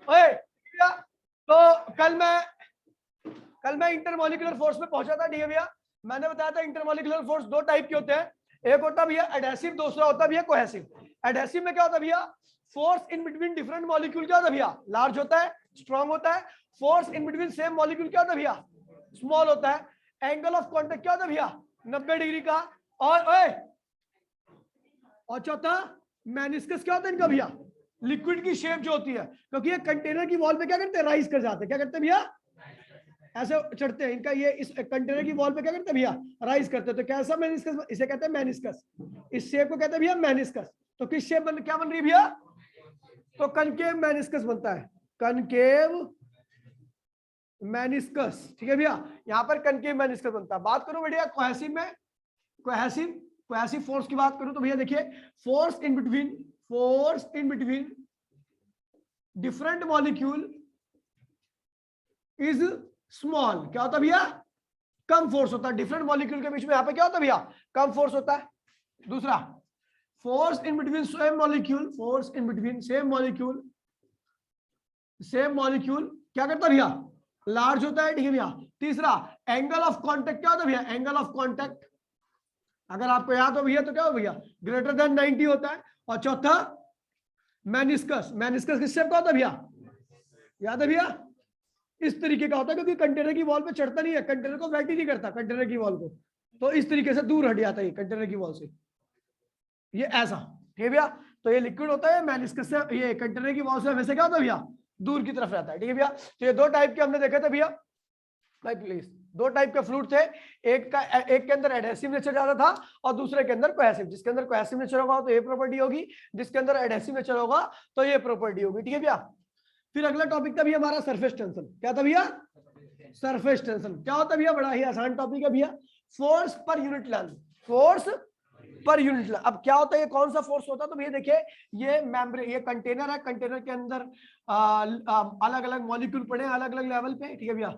ओए भैया, तो कल मैं इंटरमॉलिक्यूलर फोर्स में पहुंचा था, ठीक है भैया। मैंने बताया था इंटरमॉलिक्यूलर फोर्स दो टाइप के होते हैं, एक होता है भैया एडहेसिव, दूसरा होता है भैया कोहेसिव। एडहेसिव में क्या होता है भैया, force in between different molecule क्या होता है भैया, लार्ज होता है, स्ट्रांग होता है। Force in between same molecule क्या होता है भैया, स्मॉल होता है। एंगल ऑफ कांटेक्ट क्या होता है भैया, 90 डिग्री का। और चौथा मेनिस्कस क्या होता है इनका भैया, लिक्विड की शेप जो होती है, क्योंकि ये कंटेनर की वॉल पे क्या करते हैं, राइज कर जाते हैं। क्या करते हैं भैया, ऐसे चढ़ते हैं। इनका ये इस कंटेनर की वॉल पे क्या करते हैं भैया, राइज करते हैं। तो कैसा मेनिस्कस, इसे कहते हैं मेनिस्कस। इस शेप को कहते हैं भैया मेनिस्कस। तो किस शेप क्या बन रही है भैया, तो कनकेव मेनिस्कस बनता है, कनकेव मेनिस्कस, ठीक है भैया। यहाँ पर कनकेव मेनिस्कस बनता है। बात करो भैया कोहेसिव में, कोहेसिव फोर्स की बात करूं तो भैया देखिए, force in between different molecule is small. क्या होता है भैया, कम फोर्स होता है। डिफरेंट मॉलिक्यूल के बीच में यहाँ पे क्या होता है भैया, कम फोर्स होता है। दूसरा, force in between same molecule क्या करता है भैया, लार्ज होता है, ठीक है भैया। तीसरा, एंगल ऑफ कांटेक्ट क्या होता है भैया, एंगल ऑफ कांटेक्ट अगर आपको याद हो भैया तो क्या हो भैया, ग्रेटर देन 90 होता है। और चौथा मेनिस्कस किस शेप का होता है भैया, याद है भैया, इस तरीके का होता है, क्योंकि कंटेनर की वॉल पे चढ़ता नहीं है, कंटेनर को वेट ही नहीं करता कंटेनर की वॉल को, तो इस तरीके से दूर हट जाता है कंटेनर की वॉल से, ये ऐसा, ठीक है भैया। तो ये लिक्विड होता है, मेनिस्कस से, ये कंटेनर की वॉल से वैसे क्या होता है भैया, दूर की तरफ रहता है, ठीक है भैया। तो ये दो टाइप के हमने देखे थे भैया, भाई प्लीज, दो टाइप के फ्लूइड थे। एक के अंदर एडहेसिव नेचर ज्यादा था और दूसरे के अंदर कोहेसिव। जिसके अंदर कोहेसिव नेचर होगा तो ये प्रॉपर्टी होगी, जिसके अंदर एडहेसिव नेचर होगा तो ये प्रॉपर्टी होगी, ठीक है भैया। फिर अगला टॉपिक था भैया हमारा सरफेस टेंशन। क्या था भैया, सरफेस टेंशन क्या होता है भैया, बड़ा ही आसान टॉपिक है भैया। फोर्स पर यूनिट लेंथ, अब क्या होता है, ये कौन सा फोर्स होता है, तो भैया देखिए, ये मेम्ब्रेन, ये कंटेनर है, कंटेनर के अंदर अलग अलग मॉलिक्यूल पड़े हैं अलग अलग लेवल पे, ठीक है भैया।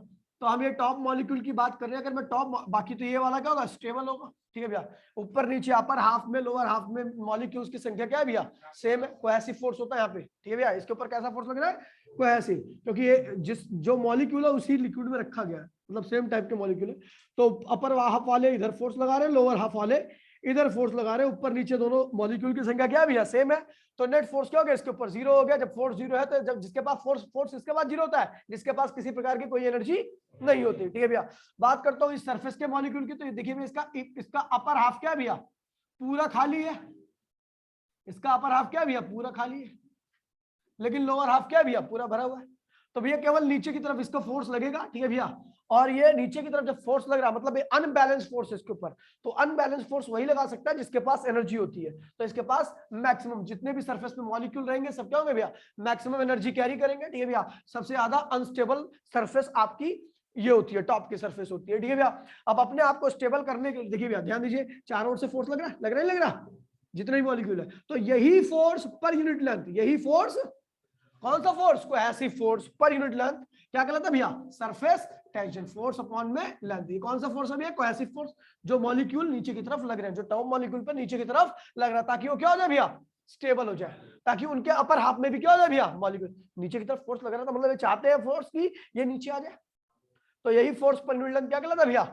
तो हम ये टॉप मॉलिक्यूल की बात कर रहे हैं, अगर मैं टॉप, बाकी तो ये वाला क्या होगा, स्टेबल होगा, ठीक है भैया। ऊपर नीचे, अपर हाफ में लोअर हाफ में मॉलिक्यूल्स की संख्या क्या है भैया, सेम है। कोहेसिव फोर्स होता है यहाँ पे, ठीक है भैया। इसके ऊपर कैसा फोर्स लग रहा है, कोहेसिव, क्योंकि ये जो मॉलिक्यूल है उसी लिक्विड में रखा गया है, मतलब सेम टाइप के मॉलिक्यूल है। तो अपर हाफ वाले इधर फोर्स लगा रहे हैं, लोअर हाफ वाले इधर फोर्स लगा रहे हैं। ऊपर नीचे दोनों मॉलिक्यूल की संख्या क्या है भैया, सेम है। तो नेट फोर्स क्या हो गया, इसके ऊपर जीरो हो गया। जब फोर्स जीरो है तो जब जिसके पास फोर्स इसके पास जीरो होता है, जिसके पास किसी प्रकार की कोई एनर्जी नहीं होती, ठीक है भैया। बात करता हूँ इस सरफेस के मॉलिक्यूल की, तो देखिए इसका अपर हाफ क्या है भैया, पूरा खाली है। इसका अपर हाफ क्या है भैया, पूरा खाली है। लेकिन लोअर हाफ क्या है भैया, पूरा भरा हुआ है। तो भैया केवल नीचे की तरफ इसका फोर्स लगेगा, ठीक है भैया। और ये नीचे की तरफ जब फोर्स लग रहा है, मतलब ये अनबैलेंस फोर्स है इसके ऊपर। तो अनबैलेंस फोर्स वही लगा सकता है जिसके पास एनर्जी होती है। तो इसके पास मैक्सिमम, जितने भी सरफेस पे मॉलिक्यूल रहेंगे सब क्या होंगे भैया, मैक्सिमम एनर्जी कैरी करेंगे, ठीक है भैया। सबसे ज्यादा अनस्टेबल सरफेस आपकी ये होती है, टॉप की सरफेस होती है, ठीक है भैया। अब अपने आप को स्टेबल करने के लिए देखिए भैया, ध्यान दीजिए, चारों ओर से फोर्स लग रहा है, जितने भी मॉलिक्यूल है। तो यही फोर्स पर यूनिट लेंथ, यही फोर्स, कौन सा force, cohesive force per unit length क्या कहलाता है भैया, सरफेस टेंशन फोर्स अपॉन में लेंथ। ये कौन सा फोर्स है भैया, कोहेसिव फोर्स, जो मॉलिक्यूल नीचे की तरफ लग रहे हैं, जो टॉप मॉलिक्यूल पर नीचे की तरफ लग रहा है, ताकि वो क्या हो जाए भैया, स्टेबल हो जाए, ताकि उनके अपर हाफ में भी क्या हो जाए भैया, मॉलिक्यूल नीचे की तरफ फोर्स लग रहा है, तो मतलब ये चाहते हैं फोर्स की ये नीचे आ जाए। तो यही फोर्स पर यूनिट लेंथ क्या कहलाता है भैया,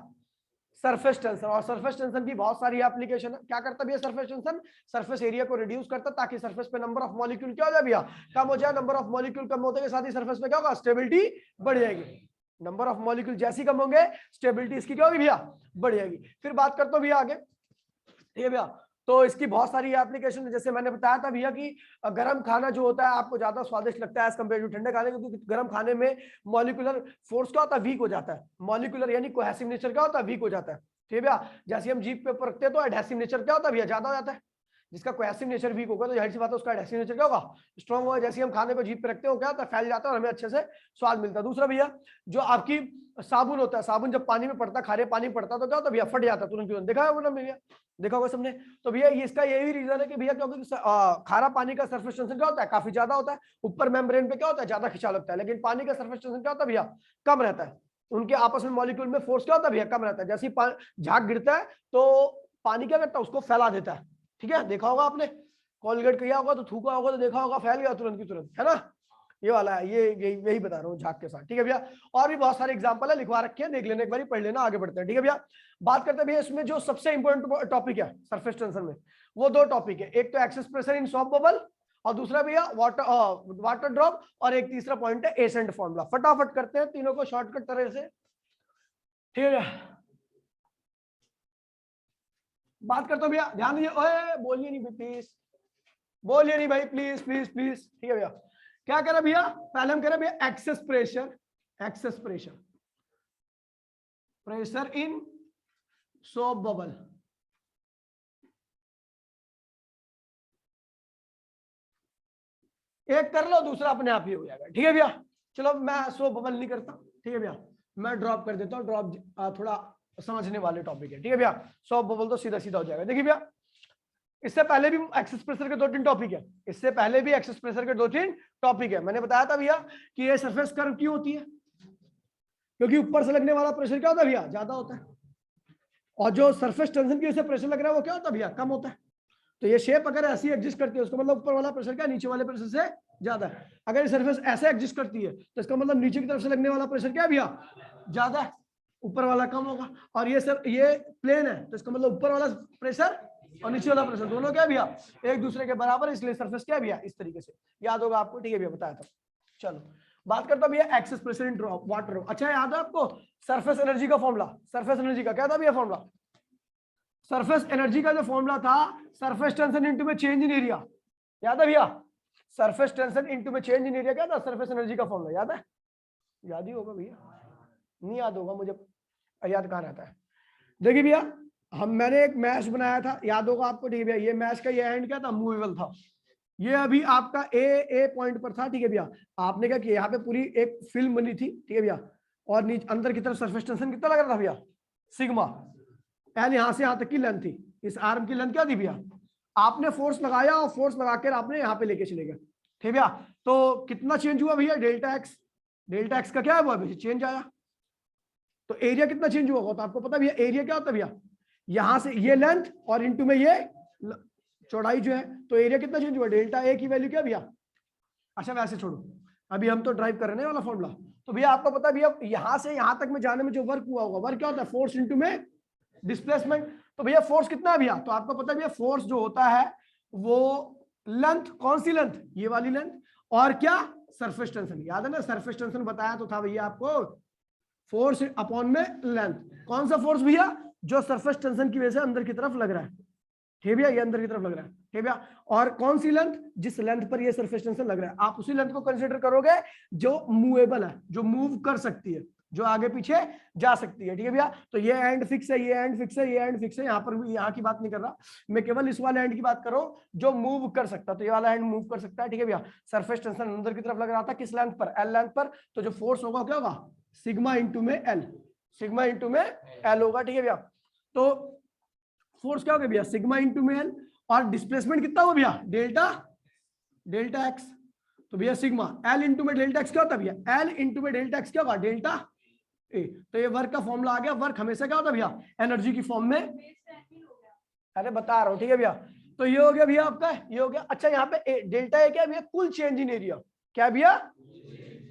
सरफेस टेंशन। और सरफेस टेंशन की बहुत सारी एप्लीकेशन है। क्या करता है भैया सरफेस टेंशन, सरफेस एरिया को रिड्यूस करता है, ताकि सरफेस पे नंबर ऑफ मॉलिक्यूल क्या हो जाए भैया, कम हो जाए। नंबर ऑफ मॉलिक्यूल कम होते के साथ ही सरफेस पे क्या होगा, स्टेबिलिटी बढ़ जाएगी। नंबर ऑफ मॉलिक्यूल जैसे ही कम होंगे, स्टेबिलिटी इसकी क्या होगी भैया, बढ़ जाएगी। फिर बात करता हूँ भैया आगे, ठीक है भैया। तो इसकी बहुत सारी एप्लीकेशन है, जैसे मैंने बताया था भैया कि गर्म खाना जो होता है आपको ज्यादा स्वादिष्ट लगता है एज कम्पेयर टू ठंडे खाने, क्योंकि गर्म खाने में मॉलिक्यूलर फोर्स क्या होता है, वीक हो जाता है। मॉलिक्यूलर यानी कोहेसिव नेचर क्या होता है, वीक हो जाता है, ठीक है भैया। जैसे हम जीभ पे ऊपर रखते हैं तो एडहेसिव नेचर क्या होता है भैया, ज्यादा हो जाता है। जिसका कोहेसिव नेचर वीक होगा तो जाहिर सी बात है उसका एडहेसिव नेचर क्या होगा, स्ट्रांग होगा। जैसे हम खाने को जीभ पे रखते हो क्या होता है, फैल जाता है और हमें अच्छे से स्वाद मिलता है। दूसरा भैया, जो आपकी साबुन होता है, साबुन जब पानी में पड़ता है, खारे पानी पड़ता है तो क्या होता है भैया, फट जाता है तुरंत। देखा है ना भैया, देखा होगा सबने। तो भैया इसका यही रीजन है कि भैया क्योंकि खारा पानी का सरफेस टेंशन क्या होता है, काफी ज्यादा होता है। ऊपर मेम्ब्रेन पे क्या होता है, ज्यादा खिंचाव लगता है, लेकिन पानी का सरफेस टेंशन क्या होता है भैया, कम रहता है। उनके आपस में मॉलिक्यूल में फोर्स क्या होता है भैया, कम रहता है। जैसे ही झाग गिरता है तो पानी क्या करता है, उसको फैला देता है, ठीक है। देखा होगा आपने, कोलगेट किया होगा तो थूका होगा तो देखा होगा फैल गया तुरंत की तुरंत, है ना। ये वाला है, ये यही बता रहा हूँ झाग के साथ, ठीक है भैया। और भी बहुत सारे एग्जांपल है, लिखवा रखे हैं, देख लेने, एक बार पढ़ लेना, आगे बढ़ते हैं, ठीक है भैया। बात करते हैं भैया इसमें जो सबसे इंपॉर्टेंट टॉपिक है सरफेस टेंशन में, वो दो टॉपिक है, एक तो excess pressure in soft bubble, और दूसरा भैया वाटर ड्रॉप, और एक तीसरा पॉइंट है एसेंट फॉर्मूला। फटाफट करते हैं तीनों को शॉर्टकट तरह से, ठीक है। बात करते हो भैया, ध्यान दीजिए, ओए बोलिए नहीं प्लीज, बोलिए नहीं भाई, प्लीज प्लीज प्लीज, ठीक है भैया। क्या कह रहे भैया, पहले हम कह रहे भैया excess pressure, excess pressure, pressure in soap bubble, एक कर लो दूसरा अपने आप ही हो जाएगा, ठीक है भैया। चलो मैं सोप बबल नहीं करता, ठीक है भैया, मैं ड्रॉप कर देता हूँ, ड्रॉप थोड़ा समझने वाले टॉपिक है, ठीक है भैया। सोप बबल तो सीधा सीधा हो जाएगा। देखिए भैया, इससे पहले भी एक्सेस प्रेशर के 2-3 टॉपिक है, इससे पहले भी एक्सेस प्रेशर के 2-3 टॉपिक है। मैंने बताया था भैया कि ये सरफेस कर्व क्यों होती है, क्योंकि ऊपर से लगने वाला प्रेशर क्या होता है भैया, ज्यादा होता है, और जो सरफेस टेंशन की वजह से प्रेशर लग रहा है वो क्या होता है भैया, कम होता है। तो ये शेप अगर ऐसी एग्जिस्ट करती है, उसका मतलब ऊपर वाला प्रेशर क्या नीचे वाले प्रेशर से ज्यादा है। अगर ये सरफेस ऐसे एग्जिस्ट करती है तो इसका मतलब नीचे की तरफ से लगने वाला प्रेशर क्या है भैया, ज्यादा है, ऊपर वाला कम होगा। और ये सर ये प्लेन है तो इसका मतलब ऊपर वाला प्रेशर और नीचे वाला प्रेशर दोनों क्या है भैया, एक दूसरे के बराबर, इसलिए सरफेस क्या है भैया, इस तरीके से याद होगा आपको, ठीक है भैया, बताया था। चलो बात करता भैया एक्सेस प्रेशर इन वाटर। अच्छा याद है आपको सरफेस एनर्जी का फॉर्मूला, सरफेस एनर्जी का क्या था भैया फॉर्मूला, सरफेस एनर्जी का जो फॉर्मूला था, सरफेस टेंशन इनटू में चेंज इन एरिया, याद है भैया, सरफेस टेंशन इनटू में चेंज इन एरिया क्या था, सरफेस एनर्जी का फॉर्मूला याद है, याद ही होगा भैया, नहीं याद होगा मुझे याद कहाँ रहता है। देखिए भैया मैंने एक मैश बनाया था, याद होगा आपको, ठीक है भैया, ये मैश का ये एंड क्या था, मूवेबल था, ये अभी आपका ए पॉइंट पर था, ठीक है भैया। आपने क्या किया, यहाँ पे पूरी एक फिल्म बनी थी, ठीक है भैया, और नीचे अंदर की तरफ सरफेस टेंशन कितना लग रहा था भैया, सिग्मा, एल यहाँ से यहाँ तक की लेंथ थी, इस आर्म की लेंथ क्या थी भैया, आपने फोर्स लगाया और फोर्स लगाकर आपने यहाँ पे लेके चले गए, ठीक है भैया। तो कितना चेंज हुआ भैया, डेल्टा एक्स, डेल्टा एक्स का क्या हुआ भैया, चेंज आया। तो एरिया कितना चेंज हुआ, तो आपको पता भैया एरिया क्या होता है भैया, यहां से ये लेंथ और इनटू में ये चौड़ाई जो है, तो एरिया कितना चेंज हुआ, डेल्टा ए की वैल्यू क्या भैया। अच्छा वैसे छोड़ो, अभी हम तो ड्राइव कर रहे हैं वाला फॉर्मूला। तो भैया आपको पता है भैया यहां से यहां तक में जाने में जो वर्क हुआ होगा, वर्क क्या होता है, फोर्स इनटू में डिस्प्लेसमेंट। तो भैया फोर्स कितना है भैया, तो आपको पता है भैया फोर्स जो होता है वो लेंथ, कौन सी लेंथ, ये वाली लेंथ, और क्या सरफेस टेंशन, याद है ना, सरफेस टेंशन बताया तो था भैया आपको, फोर्स अपॉन में लेंथ, कौन सा फोर्स भैया, जो सरफेस टेंशन की वजह से अंदर की तरफ लग रहा है, ठीक भैया, ये अंदर की तरफ लग रहा है, ठीक भैया। और कौन सी लेंथ, जिस लेंथ पर ये सरफेस टेंशन लग रहा है, आप उसी लेंथ को कंसीडर करोगे जो मूवेबल है, जो मूव कर सकती है, जो आगे पीछे जा सकती है, ठीक है भैया। तो ये एंड फिक्स है, ये एंड फिक्स है, ये एंड फिक्स है, यहाँ पर भी यहाँ की बात नहीं कर रहा मैं, केवल इस वाले एंड की बात कर रहा हूँ जो मूव कर सकता है, तो ये वाला एंड मूव कर सकता है, ठीक है भैया। सरफेस टेंशन अंदर की तरफ लग रहा था, किस लेंथ पर, एल लेंथ पर, तो जो फोर्स होगा क्या होगा, सिग्मा इंटू में एल, सिग्मा इंटू में एल होगा, ठीक है भैया। तो फोर्स क्या होगा भैया, सिग्मा इंटू में एल, और डिस्प्लेसमेंट कितना होगा भैया, डेल्टा, डेल्टा एक्स, तो भैया सिग्मा एल इंटू में डेल्टा एक्स क्या होता है भैया, एल इंटू में डेल्टा एक्स क्या होगा, डेल्टा ए। तो ये वर्क का फॉर्मूला आ गया, वर्क हमेशा क्या होता है भैया, एनर्जी की फॉर्म में, अरे बता रहा हूँ, ठीक है भैया। तो ये हो गया भैया आपका, ये हो गया। अच्छा यहाँ पे डेल्टा ए क्या है भैया, कुल चेंज इन एरिया, क्या भैया,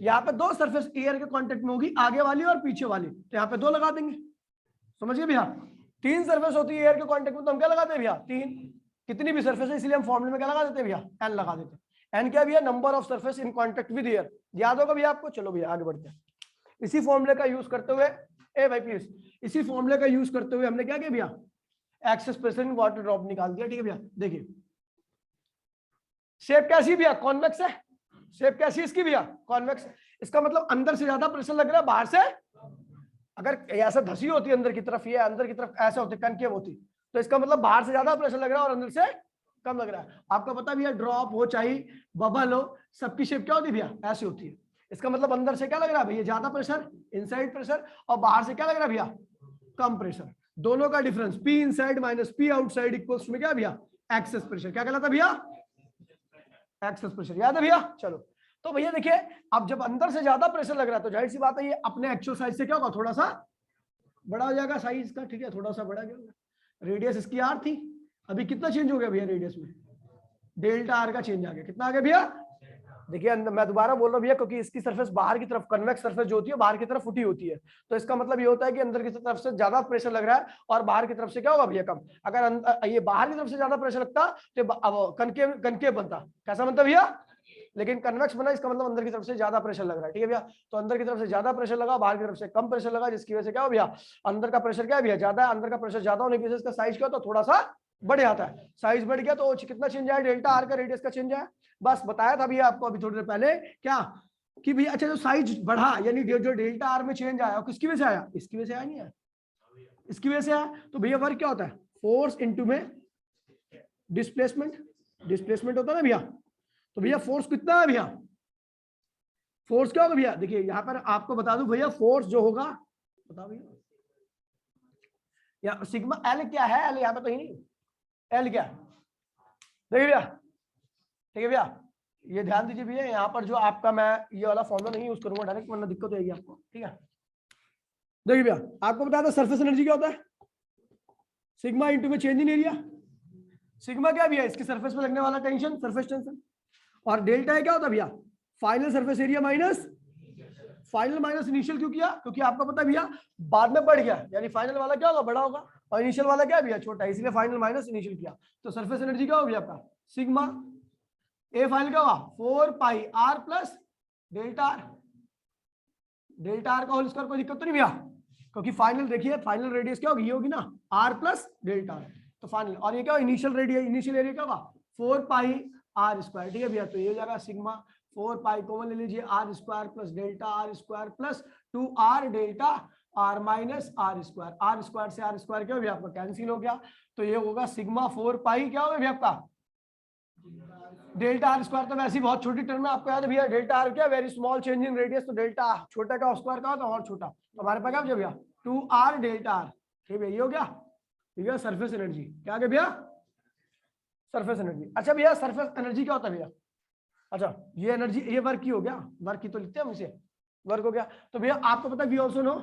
यहाँ पे दो सरफेस एयर के कांटेक्ट में होगी, आगे वाली और पीछे वाली, तो यहाँ पे दो लगा देंगे, समझ गए भैया। 3 सरफेस होती है एयर के कांटेक्ट में, तो हम क्या लगाते हैं भैया, 3, कितनी भी सरफेस है, इसलिए हम फॉर्मूले में क्या लगा देते हैं भैया, एन लगा देते हैं। एन क्या भैया, number of surface in contact with air, याद होगा भैया आपको। चलो भैया आगे बढ़ते हैं, इसी फॉर्मूले का यूज करते हुए, ए भाई प्लीज, इसी फॉर्मूले का यूज करते हुए हमने क्या किया भैया, excess pressure in water drop निकाल दिया, ठीक है भैया। देखिए शेप कैसी भैया, कॉन्वेक्स है, शेप कैसी है इसकी भैया, कॉन्वेक्स। इसका मतलब अंदर से ज्यादा प्रेशर लग रहा है, बाहर से अगर ऐसा धसी होती है अंदर की तरफ, ये अंदर की तरफ ऐसे होती, कनकेव होती, तो इसका मतलब बाहर से ज्यादा प्रेशर लग रहा है और अंदर से कम लग रहा है। आपको पता भैया ड्रॉप हो चाहे बबल हो, सबकी शेप क्या होती है भैया, ऐसी होती है। इसका मतलब अंदर से क्या लग रहा है भैया, ज्यादा प्रेशर, इनसाइड प्रेशर, और बाहर से क्या लग रहा है भैया, कम प्रेशर। दोनों का difference P inside minus P outside equals में क्या भैया, एक्सेस प्रेशर। क्या कहलाता भैया, एक्सेस प्रेशर, याद है भैया। चलो तो भैया देखिए, अब जब अंदर से ज्यादा प्रेशर लग रहा है तो जाहिर सी बात है ये अपने एक्चुअल साइज से क्या होगा, थोड़ा सा बड़ा हो जाएगा साइज का, ठीक है, थोड़ा सा बड़ा गया। रेडियस इसकी आर थी, अभी कितना चेंज हो गया भैया रेडियस में, डेल्टा आर का चेंज आ गया, कितना आ गया भैया, देखिए मैं दोबारा बोल रहा हूँ भैया, क्योंकि इसकी सरफेस बाहर की तरफ, कन्वेक्स सरफेस जो होती है बाहर की तरफ फुटी होती है, तो इसका मतलब ये होता है कि अंदर की तरफ से ज्यादा प्रेशर लग रहा है और बाहर की तरफ से क्या होगा भैया, कम। अगर ये बाहर की तरफ से ज्यादा प्रेशर लगता तो कनकेव कनकेव बनता, कैसा बनता भैया, लेकिन कन्वेक्स बना, इसका मतलब अंदर की तरफ से ज्यादा प्रेशर लग रहा है, ठीक है भैया। तो अंदर की तरफ से ज्यादा प्रेशर लगा, बाहर की तरफ से कम प्रेशर लगा, जिसकी वजह से क्या हो भैया, अंदर का प्रेशर क्या है भैया, ज्यादा है। अंदर का प्रेशर ज्यादा होने की वजह से इसका साइज क्या होता है, थोड़ा सा बढ़ जाता है। साइज बढ़ गया तो कितना चेंज आया, डेल्टा आर का रेडियस का चेंज आया। बस बताया था भैया आपको अभी थोड़ी देर पहले क्या, कि भैया अच्छा जो साइज बढ़ा, यानी जो डेल्टा आर में चेंज आया, किसकी वजह से आया, इसकी वजह से आया, नहीं आया, इसकी वजह से आया। तो भैया वर्क क्या होता है, फोर्स इनटू में डिस्प्लेसमेंट, डिस्प्लेसमेंट होता है ना भैया। तो भैया फोर्स कितना है भैया, फोर्स क्या होगा भैया, देखिए यहां पर आपको बता दूं भैया, फोर्स जो होगा, बताओ भैया, या सिग्मा एल क्या है, एल यहाँ पे कहीं नहीं, एल क्या है, देखिए भैया, ठीक है भैया, ये ध्यान दीजिए भैया, यहाँ पर जो आपका, मैं ये वाला फॉर्मूला नहीं यूज करूंगा डायरेक्ट, वरना दिक्कत होगी आपको, ठीक है। देखिए भैया, आपको बताया था सरफेस एनर्जी क्या होता है, सिग्मा इंटू में चेंज इन एरिया। सिग्मा क्या भैया, इसकी सरफेस पे लगने वाला टेंशन, सरफेस टेंशन। और डेल्टा क्या होता है भैया, final surface area minus, final minus initial. क्यों किया, क्योंकि आपको पता है भैया बाद में बढ़ गया, यानी फाइनल वाला क्या होगा, बड़ा होगा, और इनिशियल वाला क्या है भैया, छोटा, इसलिए फाइनल माइनस इनिशियल किया। तो सरफेस एनर्जी क्या होगी आपका, सिग्मा ए फाइनल क्या होगा, 4 pi r plus delta r. Delta r का होल स्क्वायर, कोई दिक्कत तो नहीं भैया, क्योंकि फाइनल देखिए, फाइनल रेडियस क्या होगी, ये होगी ना आर प्लस डेल्टा आर, तो फाइनल। और ये क्या, इनिशियल रेडियस, इनिशियल एरिया क्या होगा, 4 पाई आर स्क्वायर, ठीक है भैया। तो ये हो जाएगा सिग्मा 4 पाई कॉमन ले लीजिए, R square plus delta R square plus 2 R delta R minus R square. R square से आर स्क्वायर क्या हो गया आपका, कैंसिल हो गया। तो ये होगा सिग्मा 4 पाई क्या होगा भैया आपका, डेल्टा आर स्क्वायर। तो वैसे बहुत छोटी टर्म है, आपको याद है भैया, डेल्टा आर क्या, very small change in radius, तो डेल्टा छोटा का स्क्वायर का होता है और छोटा, तो हमारे पास क्या हो भैया 2 आर डेल्टा आर, ठीक है। ये हो गया, ठीक है, सरफेस एनर्जी क्या गया भैया, सरफेस एनर्जी। अच्छा भैया सरफेस एनर्जी क्या होता है भैया, अच्छा ये एनर्जी, ये वर्क की हो गया, वर्क की तो लिखते हैं हम इसे, वर्क हो गया। तो भैया आपको पता है we also know,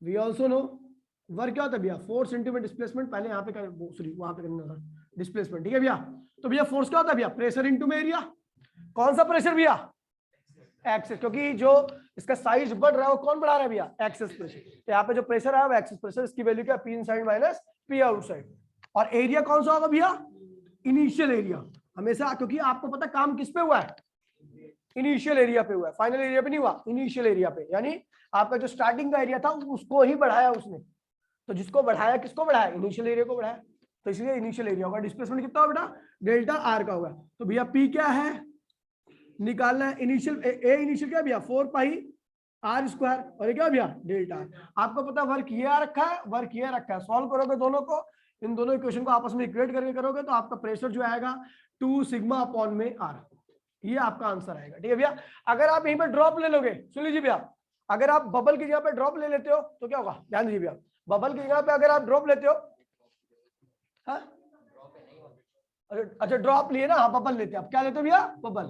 we also know work क्या होता है भैया, फोर्स इंटू में डिस्प्लेसमेंट, पहले यहाँ पे सॉरी वहां पे करना था डिस्प्लेसमेंट, ठीक है भैया। तो भैया फोर्स क्या होता है भैया, प्रेशर इंटू में एरिया। कौन सा प्रेशर भैया, एक्सेस, क्योंकि जो इसका साइज बढ़ रहा है वो कौन बढ़ा रहा है भैया, एक्सेस प्रेशर। तो यहाँ पे जो प्रेशर है वो एक्सेस प्रेशर, इसकी वैल्यू क्या, P inside minus P outside. और एरिया कौन सा होगा भैया, इनिशियल एरिया हमेशा, क्योंकि आपको पता काम किस पे हुआ है, इनिशियल एरिया पे हुआ है, फाइनल एरिया पे नहीं हुआ, इनिशियल एरिया पे। यानी आपका जो स्टार्टिंग का एरिया था उसको ही बढ़ाया उसने, तो जिसको बढ़ाया, किसको बढ़ाया, इनिशियल एरिया को बढ़ाया, तो इसलिए इनिशियल एरिया होगा। डिस्प्लेसमेंट कितना होगा बेटा, डेल्टा आर का होगा। तो भैया पी क्या है निकालना है, इनिशियल ए इनिशियल क्या भैया 4 पाई आर स्क्वायर, और ये क्या भैया डेल्टा आर। आपको पता वर्क ये आ रखा है, वर्क ये रखा है, सॉल्व करोगे दोनों को, इन दोनों इक्वेशन को आपस में इक्वेट करके करोगे तो आपका प्रेशर जो आएगा 2 सिग्मा अपॉन में आर, ये आपका आंसर आएगा, ठीक है भैया। अगर आप यहीं पर ड्रॉप ले लोगे, सुन लीजिए भैया, अगर आप बबल की जगह पे ड्रॉप ले लेते हो तो क्या होगा, ध्यान दीजिए भैया, बबल की जगह पे अगर आप ड्रॉप लेते हो, हाँ अच्छा ड्रॉप लिए ना, हाँ बबल लेते हैं, आप क्या लेते हो भैया, बबल,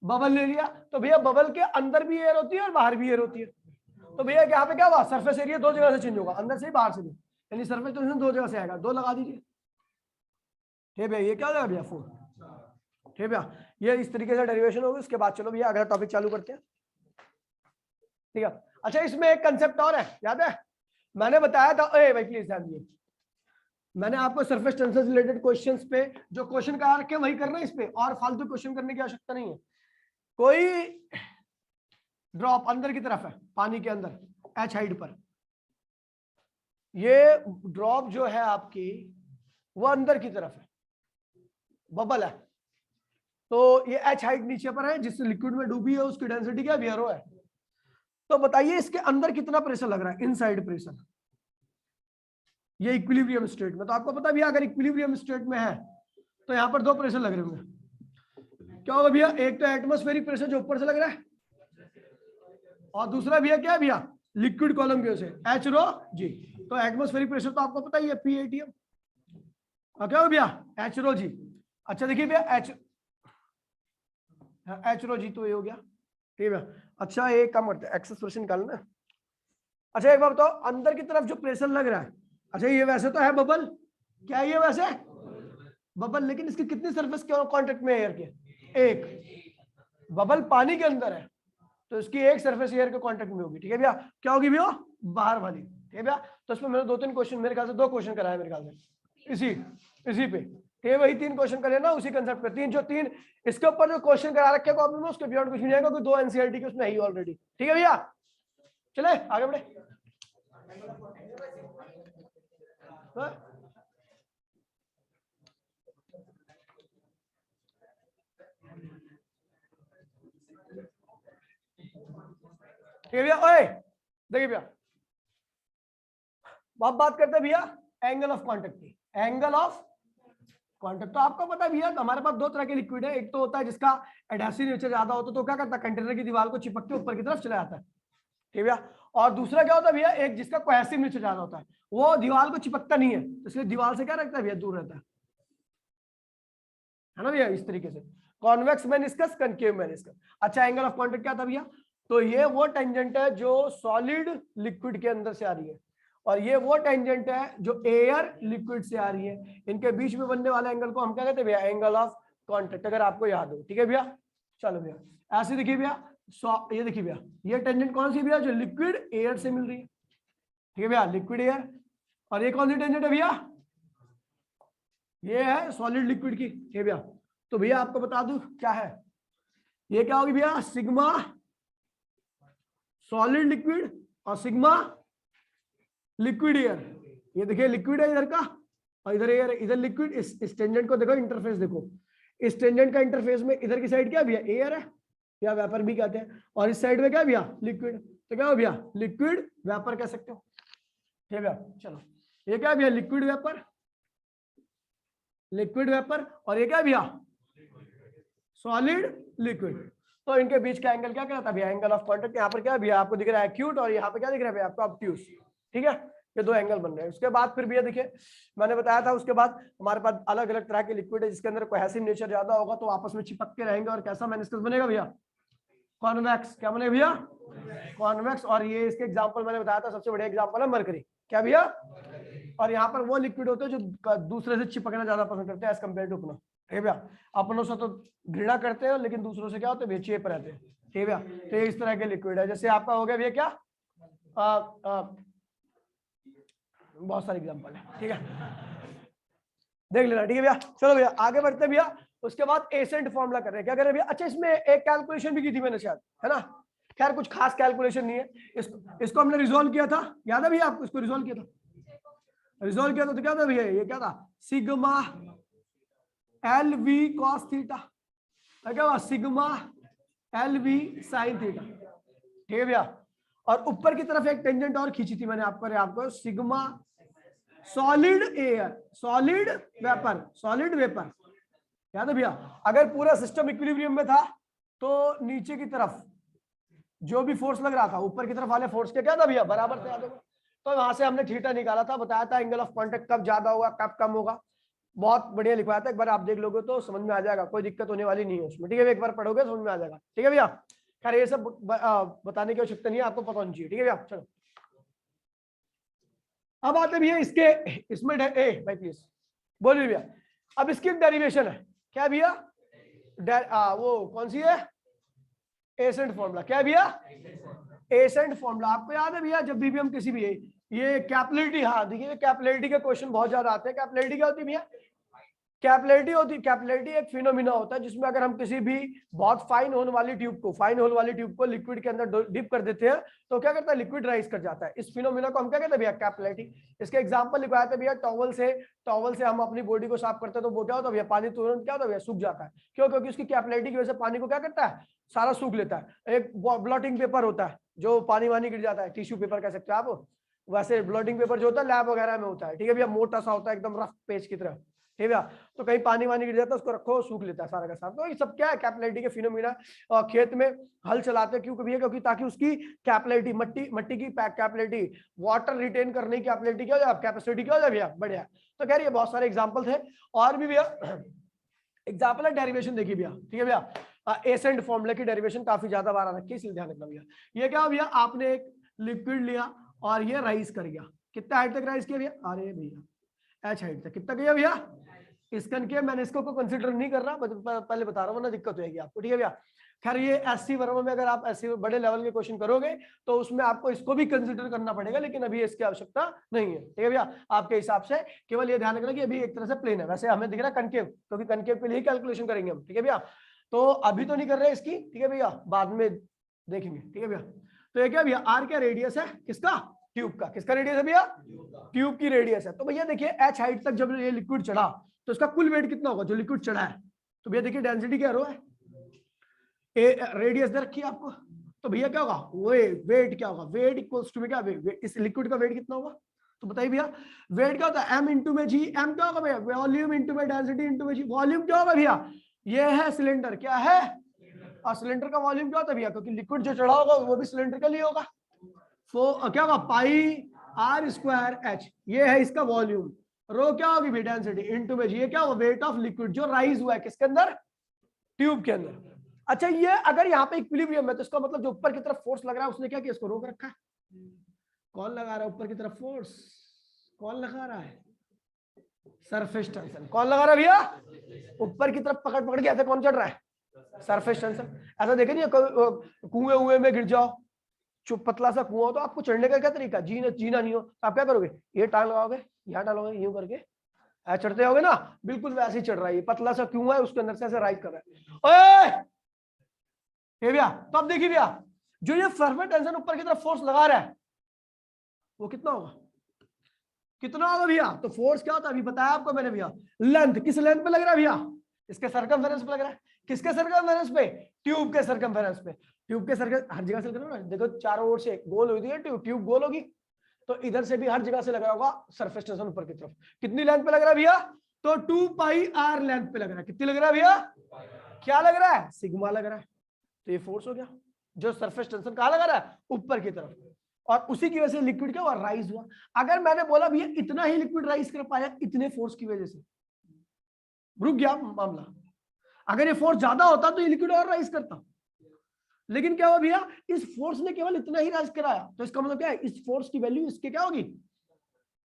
बबल ले लिया। तो भैया बबल के अंदर भी एयर होती है और बाहर भी एयर होती है। तो भैया यहाँ पे क्या हुआ, सरफेस एरिया दो जगह से चेंज होगा, अंदर से ही बाहर से भी, यानी सरफेस टेंशन दो जगह से आएगा, 2 लगा दीजिए, ठीक है भैया। ये क्या हो जाएगा भैया 4, ठीक है भैया। ये इस तरीके से डेरिवेशन होगी। उसके बाद चलो भैया अगला टॉपिक चालू करते हैं, ठीक है। अच्छा इसमें एक कंसेप्ट और है, याद है मैंने बताया था, ए भाई प्लीज ध्यान दिए, मैंने आपको सरफेस टेंशन से रिलेटेड क्वेश्चंस पे जो क्वेश्चन करा रखे वही करना है, इस पे और फालतू क्वेश्चन करने की आवश्यकता नहीं है। कोई ड्रॉप अंदर की तरफ है, पानी के अंदर एच हाइट पर, ये ड्रॉप जो है आपकी वो अंदर की तरफ है, बबल है, तो ये एच हाइट नीचे पर है, जिस लिक्विड में डूबी है उसकी डेंसिटी क्या रो है। तो बताइए इसके अंदर कितना प्रेशर लग रहा है, इनसाइड प्रेशर, ये इक्विलिब्रियम स्टेट में। तो आपको पता भैया अगर इक्विलिब्रियम स्टेट में है तो यहाँ पर 2 प्रेशर लग रहे होंगे, क्या होगा भैया, एक तो एटमॉस्फेरिक प्रेशर जो ऊपर से लग रहा है, और दूसरा भैया क्या है भैया, लिक्विड कॉलम की वजह से एच रो जी। तो एटमॉस्फेरिक प्रेशर तो आपको पता ही है P-ATM, और क्या हो भैया एच रो जी। अच्छा देखिए भैया एच रो जी, तो ये हो गया, ठीक है। अच्छा एक काम करते हैं, एक्सेस प्रेशर निकालना। अच्छा एक बार बताओ, अंदर की तरफ जो प्रेशर लग रहा है, अच्छा ये वैसे तो है बबल, क्या ये वैसे बबल, लेकिन इसकी कितनी सरफेस के कांटेक्ट में एयर के, एक बबल पानी के अंदर है तो इसकी एक सरफेस एयर के कांटेक्ट में होगी, ठीक है भैया। क्या होगी भैया? बाहर वाली, ठीक है भैया। तो इसमें मैंने 2-3 क्वेश्चन, मेरे ख्याल से 2 क्वेश्चन कराया मेरे ख्याल से इसी पे, ये वही 3 क्वेश्चन करे ना उसी कंसेप्ट पे। 3 इसके ऊपर जो क्वेश्चन करा रखे कॉपी में उसके बियॉन्ड कुछ नहीं आएगा, क्योंकि 2 एनसीईआरटी के उसमें है ही ऑलरेडी, ठीक है भैया। चले आगे बढ़े। ठीक है भैया। ओए देखिए भैया, अब बात करते हैं भैया एंगल ऑफ कांटेक्ट की। एंगल ऑफ कांटेक्ट तो आपको पता है भैया, हमारे पास 2 तरह के लिक्विड है। एक तो होता है जिसका एडहेसिव नेचर ज्यादा होता है, तो क्या करता है कंटेनर की दीवार को चिपक के ऊपर की तरफ चला जाता है, ठीक है भैया। और दूसरा क्या होता है भैया, एक जिसका कोहेसिव नेचर ज्यादा होता है, वो दीवार को चिपकता नहीं है, इसलिए दीवार से क्या रखता है भैया, दूर रहता है ना भैया। इस तरीके से कॉन्वेक्स मेनिस्कस, कनकेव मेनिस्कस। अच्छा, एंगल ऑफ कांटेक्ट क्या था भैया? तो ये वो टेंजेंट है जो सॉलिड लिक्विड के अंदर से आ रही है, और ये वो टेंजेंट है जो एयर लिक्विड से आ रही है। इनके बीच में बनने वाला एंगल को हम क्या कहते हैं भैया? एंगल ऑफ कांटेक्ट, अगर आपको याद हो, ठीक है भैया। चलो भैया ऐसे देखिए भैया, ये देखिए भैया, ये टेंजेंट कौन सी भैया? जो लिक्विड एयर से मिल रही है, ठीक है भैया, लिक्विड एयर। और ये कौन सी टेंजेंट है भैया? ये है सॉलिड लिक्विड की, ठीक है भैया। तो भैया आपको बता दूं क्या है, ये क्या होगी भैया? सिग्मा सॉलिड लिक्विड और सिग्मा लिक्विड एयर। ये देखिए लिक्विड है इधर का और इधर एयर है, इधर लिक्विड। इस टेंजेंट को देखो, इंटरफेस देखो, इस टेंजेंट का इंटरफेस में इधर की साइड क्या भैया? एयर है या वेपर भी कहते हैं, और इस साइड में क्या भैया? लिक्विड। तो क्या हो भैया? लिक्विड वेपर कह सकते हो, ठीक है भैया। चलो ये क्या भैया? Liquid vapour, liquid vapour. और ये क्या भैया? Solid liquid. तो इनके बीच का एंगल क्या कहलाता है भैया? Angle of contact. यहाँ पर क्या भैया आपको दिख रहा है? एक्यूट, और यहाँ पे क्या दिख रहा है भैया आपको? ऑब्ट्यूस, ठीक है। ये 2 एंगल बन रहे हैं। उसके बाद फिर भैया देखिए, मैंने बताया था उसके बाद हमारे पास अलग अलग तरह के लिक्विड है जिसके अंदर कोहेसिव नेचर ज्यादा होगा, तो आपस में चिपक के रहेंगे, और कैसा मेनिस्कस बनेगा भैया? कॉन्वेक्स। क्या बनेगा भैया? कॉन्वेक्स। और ये इसके एग्जांपल मैंने बताया था, सबसे बड़े एग्जांपल है मरकरी, क्या भैया? और यहाँ पर वो लिक्विड होते हैं जो दूसरे से चिपकना ज्यादा पसंद करते हैं एज कम्पेयर टू अपना, ठीक है भैया। अपनों से तो घृणा करते हैं, लेकिन दूसरों से क्या होते हैं? चेप रहते हैं, ठीक है भैया। तो ये इस तरह के लिक्विड है। जैसे आपका हो गया भैया क्या, बहुत सारे एग्जांपल है, ठीक है, देख लेना, ठीक है भैया। चलो भैया आगे बढ़ते हैं भैया। उसके बाद एसेंट फॉर्मूला कर रहे हैं, क्या कर रहे हैं भैया? अच्छा, इसमें एक कैलकुलेशन भी की थी मैंने शायद, है ना। खैर कुछ खास कैलकुलेशन नहीं है, इसको हमने रिजोल्व किया था, याद है भैया आपको? इसको रिजोल्व किया था, तो क्या था भैया? ये क्या था? Sigma L V cos theta, क्या हुआ? Sigma L V sine theta, ठीक है भैया। और ऊपर की तरफ एक टेंजेंट और खींची थी मैंने आपको sigma solid air, solid vapour, solid vapour, याद है भैया? अगर पूरा सिस्टम इक्विलिब्रियम में था तो नीचे की तरफ जो भी फोर्स लग रहा था ऊपर की तरफ वाले फोर्स के क्या था भैया? बराबर थे, याद होगा। तो वहां से हमने थीटा निकाला था, बताया था एंगल ऑफ कांटेक्ट कब ज्यादा होगा कब कम होगा, बहुत बढ़िया लिखवाया था। एक बार आप देख लोगे तो समझ में आ जाएगा, कोई दिक्कत होने वाली नहीं है उसमें, ठीक है। एक बार पढ़ोगे समझ में आ जाएगा, ठीक है भैया। खैर ये सब बताने की आवश्यकता नहीं है, आपको पता होनी चाहिए, ठीक है भैया। चलो अब आते भैया इसमें भाई प्लीज बोलिए भैया। अब इसकी डेरिवेशन है, क्या भैया? वो कौन सी है? Ascent formula. क्या भैया? Ascent formula. आपको याद है भैया, जब भी हम किसी भी ये कैपिलरिटी, हाँ देखिए कैपिलरिटी के क्वेश्चन बहुत ज्यादा आते हैं। कैपिलरिटी क्या होती है भैया? कैपिलरिटी एक फिनोमिना होता है जिसमें अगर हम किसी भी बहुत फाइन होल वाली ट्यूब को लिक्विड के अंदर डिप कर देते हैं तो क्या करता है? लिक्विड राइज कर जाता है। इस फिनोमिना को हम क्या कहते हैं भैया? कैपिलरिटी। इसके एग्जांपल लिखवाया था भैया, टॉवल से हम अपनी बॉडी को साफ करते हैं तो वो क्या होता है भैया? पानी तुरंत क्या होता है भैया? सूख जाता है। क्यों? क्योंकि उसकी कैपिलरिटी की वजह से पानी को क्या करता है? सारा सूख लेता है। एक ब्लॉटिंग पेपर होता है जो पानी वानी गिर जाता है, टिश्यू पेपर कह सकते हैं आप, वैसे ब्लॉटिंग पेपर जो होता है लैब वगैरह में होता है, ठीक है भैया, मोटा सा होता है एकदम रफ पेज की तरह, ठीक है। तो कहीं पानी वानी गिर जाता है उसको रखो, सूख लेता है सारा का सारा। तो ये सब क्या है? कैपिलरिटी के फिनोमिना। और खेत में हल चलाते हैं क्यों भैया? क्योंकि ताकि उसकी कैपिलरिटी, मट्टी की कैपिलरिटी, वाटर रिटेन करने की कैपिलरिटी क्या हो जाए? कैपेसिटी क्या हो जाए भैया? बढ़िया। तो कह रही है बहुत सारे एग्जाम्पल थे और भी भैया एग्जाम्पल है। डेरिवेशन देखिए भैया, ठीक है भैया। एसेंट फॉर्मूला की डेरिवेशन काफी ज्यादा बार आ रखी है, इसलिए ध्यान रखना भैया। ये क्या भैया? आपने एक लिक्विड लिया और ये राइज कर गया, कितना हाइट तक राइज किया भैया? अरे भैया एच हाइट तक। कितना गया भैया? इस कनकेव मैंने इसको कंसिडर नहीं कर रहा, पहले बता रहा हूँ, वरना दिक्कत हो जाएगी आपको, ठीक है भैया। खैर ये एससी वर्मा में अगर आप ऐसे बड़े लेवल के क्वेश्चन करोगे तो उसमें आपको इसको भी कंसिडर करना पड़ेगा, लेकिन अभी इसकी आवश्यकता नहीं है, ठीक है भैया। आपके हिसाब से केवल ये ध्यान रखना कि अभी एक तरह से प्लेन है, वैसे हमें दिख रहा है कनकेव, क्योंकि कनकेव के लिए कैलकुलेशन करेंगे हम, ठीक है भैया। तो अभी तो नहीं कर रहे इसकी, ठीक है भैया, बाद में देखेंगे, ठीक है भैया। तो ये क्या भैया, आर क्या रेडियस है किसका, ट्यूब का। किसका रेडियस है भैया, ट्यूब की रेडियस है। तो भैया देखिए एच हाइट तक जब ये लिक्विड चढ़ा तो इसका कुल वेट कितना होगा जो लिक्विड चढ़ा है। तो भैया देखिए डेंसिटी क्या रो है, रेडियस दे रखी है आपको, तो भैया क्या होगा, वेट क्या होगा, वेट इक्वल्स टू में क्या, इस लिक्विड का वेट कितना होगा, तो बताइए भैया। वेट क्या होता है, एम इंटू में जी, एम क्या होगा भैया, वॉल्यूम इंटू में डेंसिटी इंटू में जी। वॉल्यूम क्या होगा भैया, ये है सिलेंडर, क्या है, और सिलेंडर का वॉल्यूम क्या होता है भैया, क्योंकि लिक्विड जो चढ़ा होगा वो भी सिलेंडर के लिए होगा, क्या होगा, पाई आर स्क्वायर एच, ये है इसका वॉल्यूम। रो क्या होगी भी, डेंसिटी इंटू में जी, ये क्या होगा, वेट ऑफ लिक्विड जो राइज हुआ है किसके अंदर, ट्यूब के अंदर। अच्छा ये अगर यहाँ पे इक्विलिब्रियम है तो इसका मतलब जो ऊपर की तरफ फोर्स लग रहा है उसने क्या किया, इसको रोक रखा है। कौन लगा रहा है ऊपर की तरफ फोर्स, कौन लगा रहा है, सरफेस टेंशन। कौन लगा रहा है भैया, ऊपर की तरफ पकड़ पकड़ के ऐसे कौन चढ़ रहा है, सरफेस टेंशन। ऐसा देखे नहीं कुएं में गिर जाओ, चुप पतला सा कुआं हो तो आपको चढ़ने का क्या तरीका, जीना नहीं हो तो आप क्या करोगे, ये टांग लगाओगे, यहाँ डालोगे, यूं करके चढ़ते होगे ना, बिल्कुल वैसे ही चढ़ रहा है, पतला सा क्यों है उसके अंदर से ऐसे राइज कर रहा है। ओए भैया, तो अब देखिए भैया जो ये सरफेस टेंशन ऊपर की तरफ फोर्स लगा रहा है वो कितना होगा, कितना होगा भैया। तो फोर्स क्या होता है अभी बताया आपको मैंने भैया, लेंथ, किस लेंथ पे लग रहा है भैया, इसके सर्कमफेरेंस पे लग रहा है। किसके सर्कमफेरेंस पे, ट्यूब के सर्कमफेरेंस पे। ट्यूब के सर्कम हर जगह से लग रहा है ना, देखो चारों ओर से गोल होती है ट्यूब, ट्यूब गोल होगी, तो इधर से भी हर जगह से लग रहा होगा सरफेस टेंशन ऊपर की तरफ। कितनी लेंथ पे लग रहा है भैया, तो 2 पाई आर लेंथ पे लग रहा है। कितनी लग रहा है भैया, क्या लग रहा है, सिग्मा लग रहा है। तो ये फोर्स हो गया जो सरफेस टेंशन कहां लगा रहा है, ऊपर की तरफ, और उसी की वजह से लिक्विड क्या हुआ, राइज हुआ। अगर मैंने बोला भैया इतना ही लिक्विड राइज कर पाया इतने फोर्स की वजह से, रुक गया मामला। अगर ये फोर्स ज्यादा होता तो ये लिक्विड और राइज करता, लेकिन क्या हुआ भैया, इस फोर्स ने केवल इतना ही राइज कराया, तो इसका मतलब क्या है, इस फोर्स की वैल्यू इसके क्या होगी,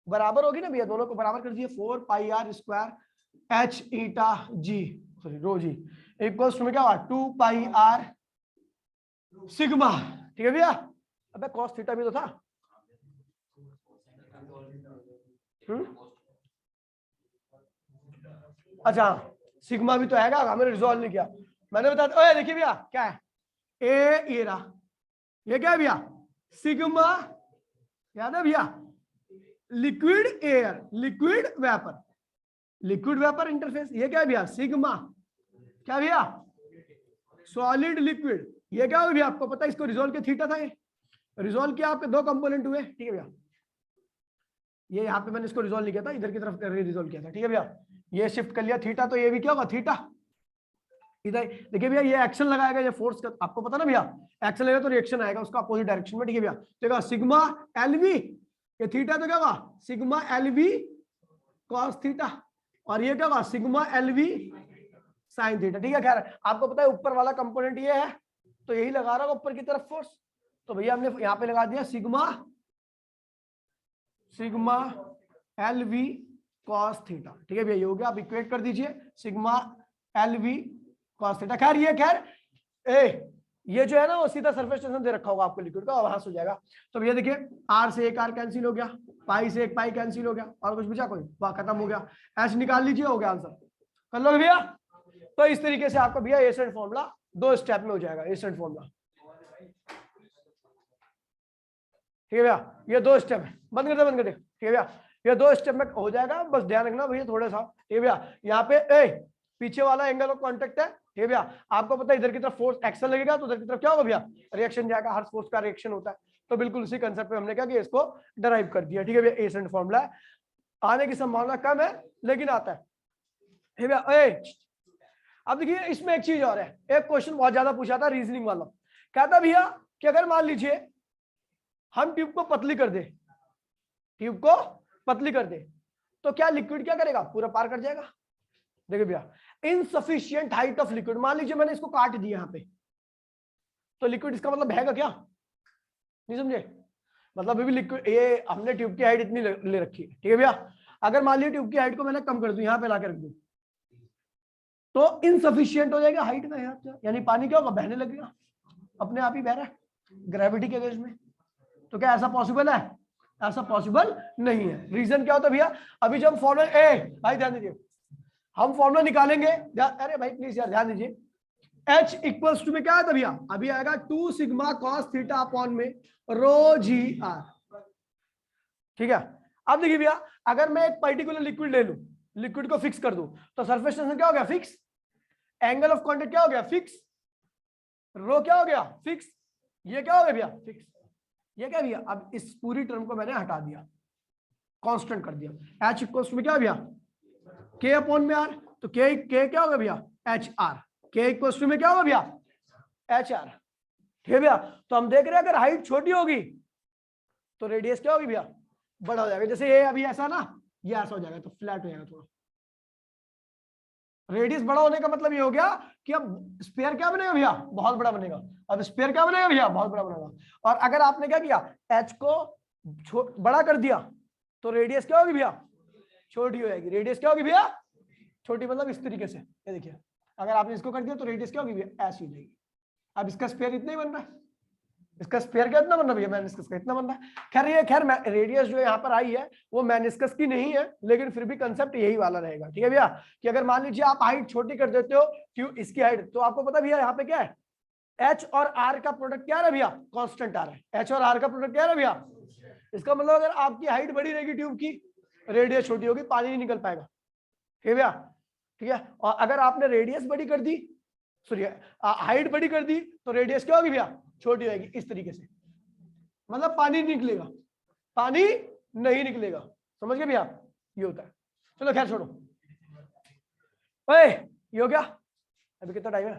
बराबर होगी ना भैया, दोनों को बराबर कर दिए, 4 pi r square h eta g, sorry rho g, equals to क्या हुआ, 2 पाई आर सिग्मा, ठीक है भैया। अबे कॉस थीटा भी तो था, अच्छा सिग्मा भी तो है, हमने रिजॉल्व नहीं किया, मैंने बताया। देखिए भैया क्या है, ए एरा, ये क्या है भैया, सिग्मा, याद है भैया, liquid air, liquid vapour, liquid vapour interface, ये क्या है भैया, सिग्मा, क्या भैया, सॉलिड लिक्विड, ये क्या हो भैया, आपको पता है इसको रिजॉल्व के थीटा था, ये रिजॉल्व किया आपके दो कंपोनेंट हुए, ठीक है भैया। ये यहाँ पे मैंने इसको रिजॉल्व नहीं किया था, इधर की तरफ रिजॉल्व किया था, ठीक है भैया। ये शिफ्ट कर लिया थीटा, तो ये भी क्या होगा, थीटा। इधर देखिए भैया ये एक्शन लगाएगा, ये फोर्स का आपको पता ना भैया, एक्शन लगेगा तो रिएक्शन आएगा उसका अपोजिट डायरेक्शन में, ठीक है भैया। देखो सिग्मा एलवी, ये थीटा तो क्या होगा, सिग्मा एलवी कॉस थीटा, और ये क्या होगा, सिग्मा एलवी साइन थीटा, ठीक है। खैर आपको पता है ऊपर वाला कंपोनेंट ये है, तो यही लगा रहा होगा ऊपर की तरफ फोर्स, तो भैया हमने यहाँ पे लगा दिया sigma, sigma L V cos theta, ठीक है भैया, ये हो गया। आप इक्वेट कर दीजिए सिग्मा एलवी कॉस थीटा। खैर ये जो है ना वो सीधा सरफेस टेंशन दे रखा होगा आपको लिक्विड का, वहां से हो जाएगा। तो भैया देखिए आर से एक आर कैंसिल हो गया, पाई से एक पाई कैंसिल हो गया, और कुछ बचा कोई, वाह खत्म हो गया। एच निकाल लीजिए, हो गया आंसर, कर लो भैया। तो इस तरीके से आपका भैया एसेंट फॉर्मूला 2 स्टेप में हो जाएगा, एसेंट फॉर्मूला, ठीक है भैया। ये 2 स्टेप है, बंद कर दे, ठीक है भैया, ये 2 स्टेप में हो जाएगा। बस ध्यान रखना भैया थोड़ा सा, ठीक है भैया, यहाँ पे पीछे वाला एंगल ऑफ कांटेक्ट है, ठीक है भैया। आपको पता है इधर की तरफ फोर्स एक्सल लगेगा तो उधर की तरफ क्या होगा भैया, रिएक्शन जाएगा, हर फोर्स का रिएक्शन होता है। तो बिल्कुल उसी कंसेप्ट पे हमने क्या किया, इसको डराइव कर दिया, ठीक है भैया। एसेंट फॉर्मूला है, आने की संभावना कम है लेकिन आता है भैया। अब देखिए इसमें एक चीज और है, एक क्वेश्चन बहुत ज्यादा पूछा था रीजनिंग वाला, कहता भैया कि अगर मान लीजिए हम ट्यूब को पतली कर दे, ट्यूब को पतली कर दे, तो क्या लिक्विड क्या करेगा, पूरा पार कर जाएगा। देखिए भैया इनसफिशिएंट हाइट ऑफ लिक्विड, मान लीजिए मैंने इसको काट दिया यहाँ पे, तो लिक्विड इसका मतलब बहेगा क्या, नहीं समझे, मतलब अभी लिक्विड, ये हमने ट्यूब की हाइट इतनी ले रखी है, ठीक है भैया। अगर मान लीजिए ट्यूब की हाइट को मैंने कम कर दूं, यहाँ पे ला के रख दूं, तो इनसफिशियंट हो जाएगा हाइट का यहाँ, यानी पानी क्या होगा, बहने लगेगा, अपने आप ही बह रहा है ग्रेविटी के अगेंस्ट में। तो क्या ऐसा पॉसिबल है? ऐसा पॉसिबल नहीं है। रीजन क्या होता है भैया, अभी जब फॉर्मूला भाई ध्यान दीजिए, हम फॉर्मूला निकालेंगे, अरे भाई प्लीज यार ध्यान दीजिए, H इक्वल्स टू में क्या आता भैया, अभी आएगा 2 सिग्मा कॉस थीटा अपॉन में रो जी आर। ठीक है, अब देखिए भैया, अगर मैं एक पर्टिकुलर लिक्विड ले लूं, लिक्विड को फिक्स कर दूं, तो सरफेस टेंशन क्या हो गया, फिक्स, एंगल ऑफ कांटेक्ट क्या हो गया, फिक्स, रो क्या हो गया, फिक्स, ये क्या हो गया भैया, फिक्स। ये क्या भैया, अब इस पूरी टर्म को मैंने हटा दिया, कांस्टेंट कर दिया। H इक्वल्स टू में क्या भैया, K अपॉन में R, तो K क्या होगा भैया, H R. K equals to में क्या होगा भैया, एच आर। ठीक है भैया, तो हम देख रहे हैं अगर हाइट छोटी होगी तो रेडियस क्या होगी भैया, बड़ा हो जाएगा। जैसे ये अभी ऐसा ना, ये ऐसा हो जाएगा तो फ्लैट हो जाएगा थोड़ा। रेडियस बड़ा होने का मतलब ये हो गया कि अब स्पेयर क्या बनेगा भैया, बहुत बड़ा बनेगा। अब स्पेयर क्या बनेगा भैया, बहुत बड़ा बनेगा। और अगर आपने क्या किया, एच को बड़ा कर दिया तो रेडियस क्या होगी भैया, छोटी हो जाएगी। रेडियस क्या होगी भैया, छोटी, मतलब इस तरीके से। ये देखिए, अगर आपने इसको कर दिया तो रेडियस क्या होगी भैया, ऐसी हो जाएगी। अब इसका स्पेयर इतना ही बन रहा है, इसका स्पेयर क्या इतना बन रहा है भैया, मेनिस्कस का इतना बन रहा है। खैर रेडियस जो यहाँ पर आई है वो मेनिस्कस की नहीं है, लेकिन फिर भी कंसेप्ट यही वाला रहेगा। ठीक है भैया, कि अगर मान लीजिए आप हाइट छोटी कर देते हो, क्यों, इसकी हाइट, तो आपको पता भैया यहाँ पे क्या है, एच और आर का प्रोडक्ट क्या है भैया, कांस्टेंट आ रहा है। एच और आर का प्रोडक्ट क्या है भैया, इसका मतलब अगर आपकी हाइट बड़ी रहेगी ट्यूब की, रेडियस छोटी होगी, पानी नहीं निकल पाएगा। ठीक है भैया, ठीक है। और अगर आपने रेडियस बड़ी कर दी, सॉरी हाइट बड़ी कर दी, तो रेडियस क्या होगी भैया, छोटी होगी, इस तरीके से। मतलब पानी नहीं निकलेगा, पानी नहीं निकलेगा, समझ गए भैया, ये होता है। चलो खैर छोड़ो, ओए ये हो गया, अभी कितना टाइम है,